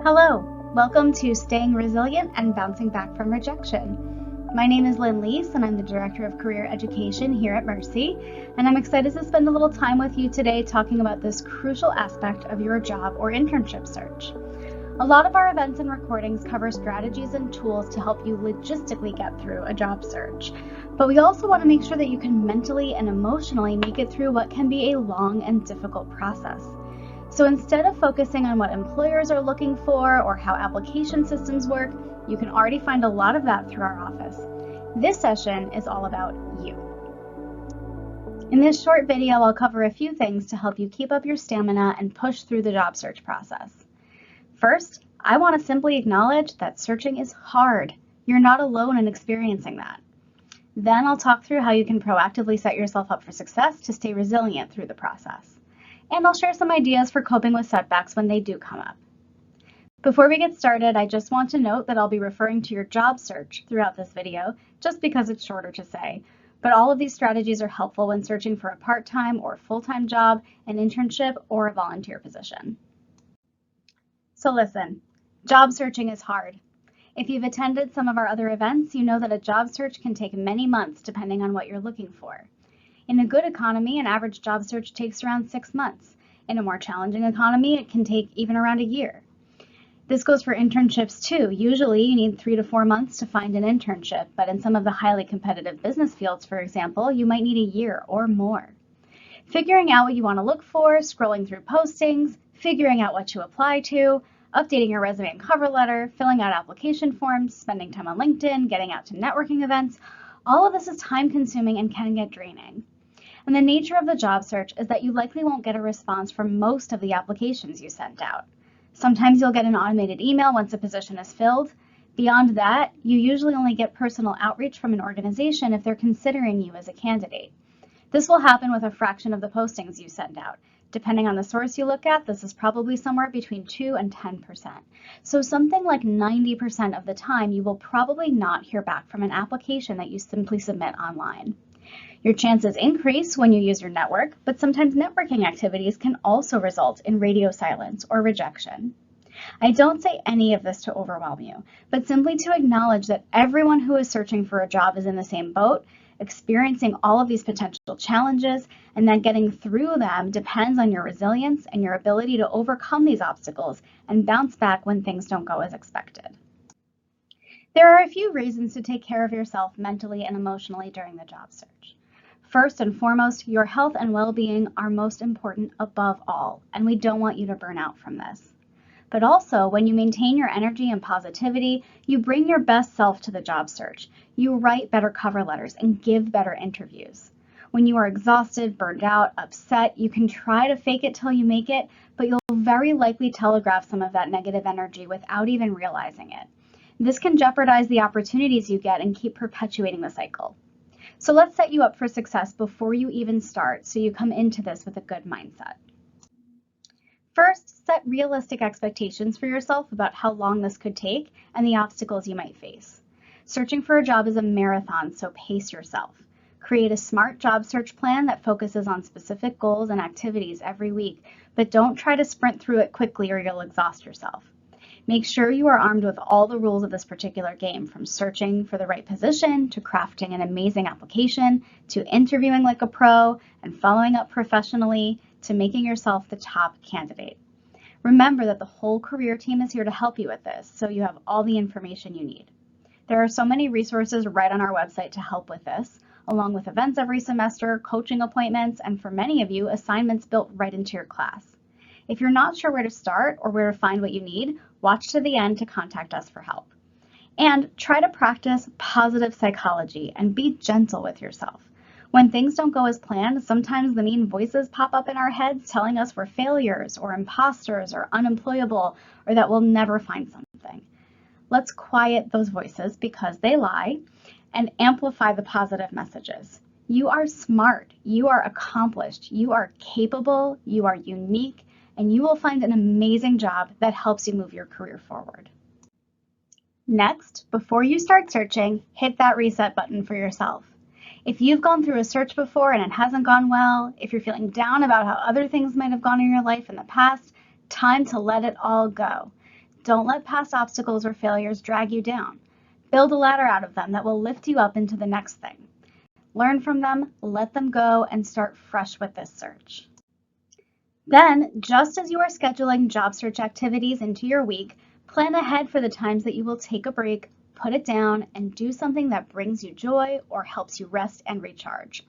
Hello, welcome to Staying Resilient and Bouncing Back from Rejection. My name is Lynn Leese and I'm the Director of Career Education here at Mercy, and I'm excited to spend a little time with you today talking about this crucial aspect of your job or internship search. A lot of our events and recordings cover strategies and tools to help you logistically get through a job search, but we also want to make sure that you can mentally and emotionally make it through what can be a long and difficult process. So instead of focusing on what employers are looking for or how application systems work, you can already find a lot of that through our office. This session is all about you. In this short video, I'll cover a few things to help you keep up your stamina and push through the job search process. First, I want to simply acknowledge that searching is hard. You're not alone in experiencing that. Then I'll talk through how you can proactively set yourself up for success to stay resilient through the process. And I'll share some ideas for coping with setbacks when they do come up. Before we get started, I just want to note that I'll be referring to your job search throughout this video, just because it's shorter to say. But all of these strategies are helpful when searching for a part-time or full-time job, an internship, or a volunteer position. So listen, job searching is hard. If you've attended some of our other events, you know that a job search can take many months depending on what you're looking for. In a good economy, an average job search takes around 6 months. In a more challenging economy, it can take even around a year. This goes for internships too. Usually you need 3 to 4 months to find an internship, but in some of the highly competitive business fields, for example, you might need a year or more. Figuring out what you want to look for, scrolling through postings, figuring out what to apply to, updating your resume and cover letter, filling out application forms, spending time on LinkedIn, getting out to networking events, all of this is time-consuming and can get draining. And the nature of the job search is that you likely won't get a response from most of the applications you sent out. Sometimes you'll get an automated email once a position is filled. Beyond that, you usually only get personal outreach from an organization if they're considering you as a candidate. This will happen with a fraction of the postings you send out. Depending on the source you look at, this is probably somewhere between 2 and 10%. So something like 90% of the time, you will probably not hear back from an application that you simply submit online. Your chances increase when you use your network, but sometimes networking activities can also result in radio silence or rejection. I don't say any of this to overwhelm you, but simply to acknowledge that everyone who is searching for a job is in the same boat, experiencing all of these potential challenges, and then getting through them depends on your resilience and your ability to overcome these obstacles and bounce back when things don't go as expected. There are a few reasons to take care of yourself mentally and emotionally during the job search. First and foremost, your health and well-being are most important above all, and we don't want you to burn out from this. But also, when you maintain your energy and positivity, you bring your best self to the job search. You write better cover letters and give better interviews. When you are exhausted, burned out, upset, you can try to fake it till you make it, but you'll very likely telegraph some of that negative energy without even realizing it. This can jeopardize the opportunities you get and keep perpetuating the cycle. So let's set you up for success before you even start so you come into this with a good mindset. First, set realistic expectations for yourself about how long this could take and the obstacles you might face. Searching for a job is a marathon, so pace yourself. Create a smart job search plan that focuses on specific goals and activities every week, but don't try to sprint through it quickly or you'll exhaust yourself. Make sure you are armed with all the rules of this particular game, from searching for the right position, to crafting an amazing application, to interviewing like a pro, and following up professionally, to making yourself the top candidate. Remember that the whole career team is here to help you with this, so you have all the information you need. There are so many resources right on our website to help with this, along with events every semester, coaching appointments, and for many of you, assignments built right into your class. If you're not sure where to start or where to find what you need, watch to the end to contact us for help. And try to practice positive psychology and be gentle with yourself. When things don't go as planned, sometimes the mean voices pop up in our heads telling us we're failures or imposters or unemployable or that we'll never find something. Let's quiet those voices because they lie and amplify the positive messages. You are smart, you are accomplished, you are capable, you are unique, and you will find an amazing job that helps you move your career forward. Next, before you start searching, hit that reset button for yourself. If you've gone through a search before and it hasn't gone well, if you're feeling down about how other things might have gone in your life in the past, time to let it all go. Don't let past obstacles or failures drag you down. Build a ladder out of them that will lift you up into the next thing. Learn from them, let them go, and start fresh with this search. Then, just as you are scheduling job search activities into your week, plan ahead for the times that you will take a break, put it down, and do something that brings you joy or helps you rest and recharge.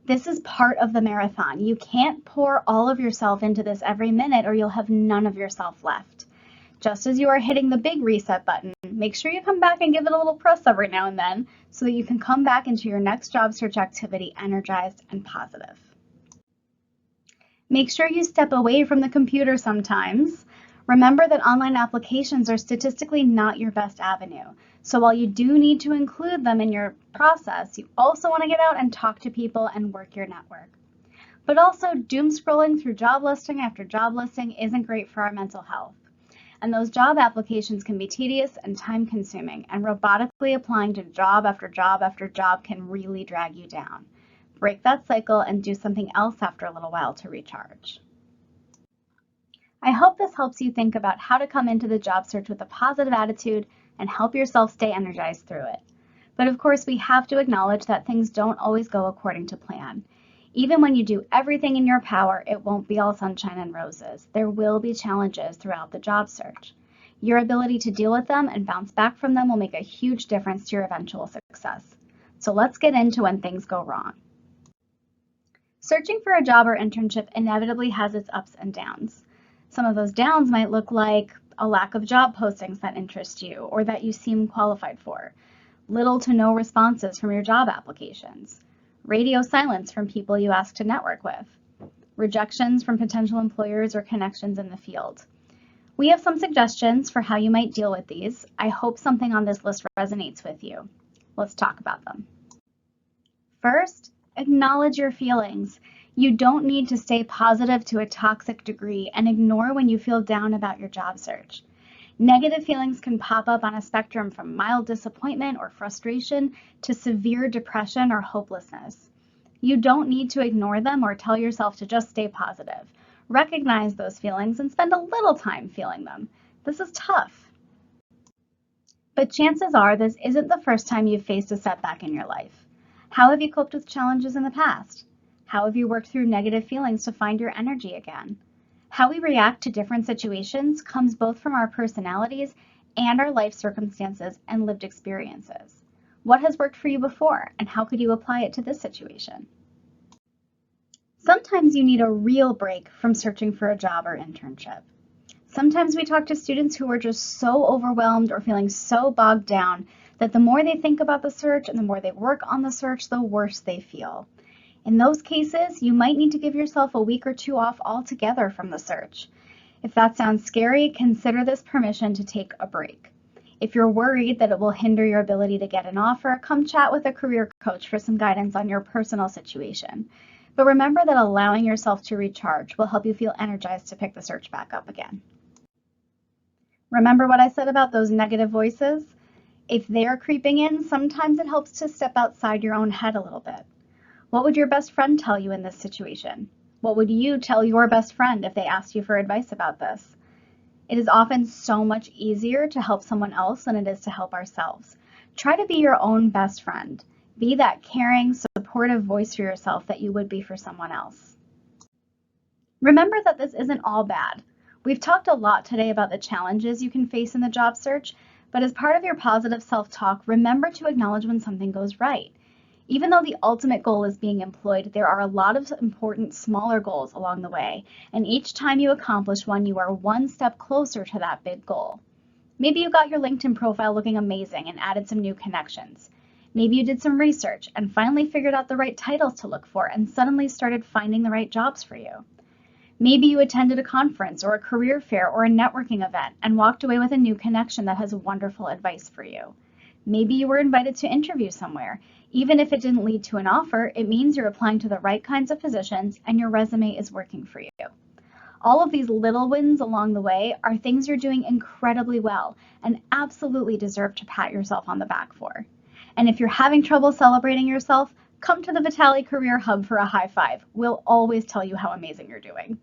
This is part of the marathon. You can't pour all of yourself into this every minute or you'll have none of yourself left. Just as you are hitting the big reset button, make sure you come back and give it a little press every now and then so that you can come back into your next job search activity energized and positive. Make sure you step away from the computer sometimes. Remember that online applications are statistically not your best avenue. So while you do need to include them in your process, you also want to get out and talk to people and work your network. But also, doom scrolling through job listing after job listing isn't great for our mental health. And those job applications can be tedious and time consuming, and robotically applying to job after job after job can really drag you down. Break that cycle and do something else after a little while to recharge. I hope this helps you think about how to come into the job search with a positive attitude and help yourself stay energized through it. But of course, we have to acknowledge that things don't always go according to plan. Even when you do everything in your power, it won't be all sunshine and roses. There will be challenges throughout the job search. Your ability to deal with them and bounce back from them will make a huge difference to your eventual success. So let's get into when things go wrong. Searching for a job or internship inevitably has its ups and downs. Some of those downs might look like a lack of job postings that interest you or that you seem qualified for, little to no responses from your job applications, radio silence from people you ask to network with, rejections from potential employers or connections in the field. We have some suggestions for how you might deal with these. I hope something on this list resonates with you. Let's talk about them. First, acknowledge your feelings. You don't need to stay positive to a toxic degree and ignore when you feel down about your job search. Negative feelings can pop up on a spectrum from mild disappointment or frustration to severe depression or hopelessness. You don't need to ignore them or tell yourself to just stay positive. Recognize those feelings and spend a little time feeling them. This is tough. But chances are this isn't the first time you've faced a setback in your life. How have you coped with challenges in the past? How have you worked through negative feelings to find your energy again? How we react to different situations comes both from our personalities and our life circumstances and lived experiences. What has worked for you before, and how could you apply it to this situation? Sometimes you need a real break from searching for a job or internship. Sometimes we talk to students who are just so overwhelmed or feeling so bogged down that the more they think about the search and the more they work on the search, the worse they feel. In those cases, you might need to give yourself a week or two off altogether from the search. If that sounds scary, consider this permission to take a break. If you're worried that it will hinder your ability to get an offer, come chat with a career coach for some guidance on your personal situation. But remember that allowing yourself to recharge will help you feel energized to pick the search back up again. Remember what I said about those negative voices? If they're creeping in, sometimes it helps to step outside your own head a little bit. What would your best friend tell you in this situation? What would you tell your best friend if they asked you for advice about this? It is often so much easier to help someone else than it is to help ourselves. Try to be your own best friend. Be that caring, supportive voice for yourself that you would be for someone else. Remember that this isn't all bad. We've talked a lot today about the challenges you can face in the job search, but as part of your positive self-talk, remember to acknowledge when something goes right. Even though the ultimate goal is being employed, there are a lot of important smaller goals along the way, and each time you accomplish one, you are one step closer to that big goal. Maybe you got your LinkedIn profile looking amazing and added some new connections. Maybe you did some research and finally figured out the right titles to look for and suddenly started finding the right jobs for you. Maybe you attended a conference or a career fair or a networking event and walked away with a new connection that has wonderful advice for you. Maybe you were invited to interview somewhere. Even if it didn't lead to an offer, it means you're applying to the right kinds of positions and your resume is working for you. All of these little wins along the way are things you're doing incredibly well and absolutely deserve to pat yourself on the back for. And if you're having trouble celebrating yourself, come to the Vitali Career Hub for a high five. We'll always tell you how amazing you're doing.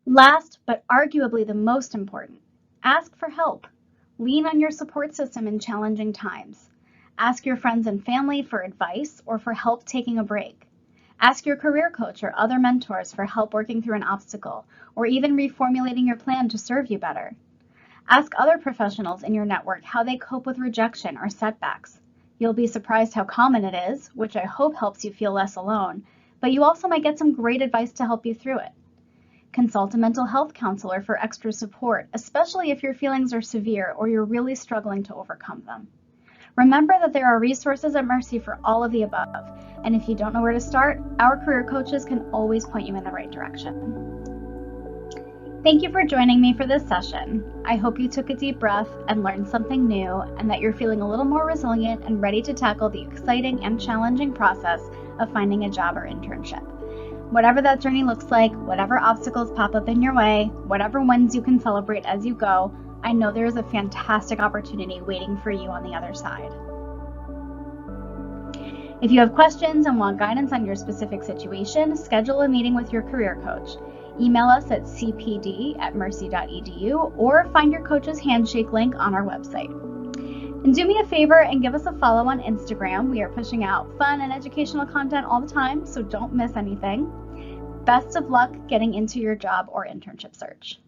Last, but arguably the most important, Ask for help. Lean on your support system in challenging times. Ask your friends and family for advice or for help taking a break. Ask your career coach or other mentors for help working through an obstacle, or even reformulating your plan to serve you better. Ask other professionals in your network how they cope with rejection or setbacks. You'll be surprised how common it is, which I hope helps you feel less alone, but you also might get some great advice to help you through it. Consult a mental health counselor for extra support, especially if your feelings are severe or you're really struggling to overcome them. Remember that there are resources at Mercy for all of the above, and if you don't know where to start, our career coaches can always point you in the right direction. Thank you for joining me for this session. I hope you took a deep breath and learned something new, and that you're feeling a little more resilient and ready to tackle the exciting and challenging process of finding a job or internship. Whatever that journey looks like, whatever obstacles pop up in your way, whatever wins you can celebrate as you go, I know there is a fantastic opportunity waiting for you on the other side. If you have questions and want guidance on your specific situation, schedule a meeting with your career coach. Email us at cpd@mercy.edu or find your coach's handshake link on our website. And do me a favor and give us a follow on Instagram. We are pushing out fun and educational content all the time, so don't miss anything. Best of luck getting into your job or internship search.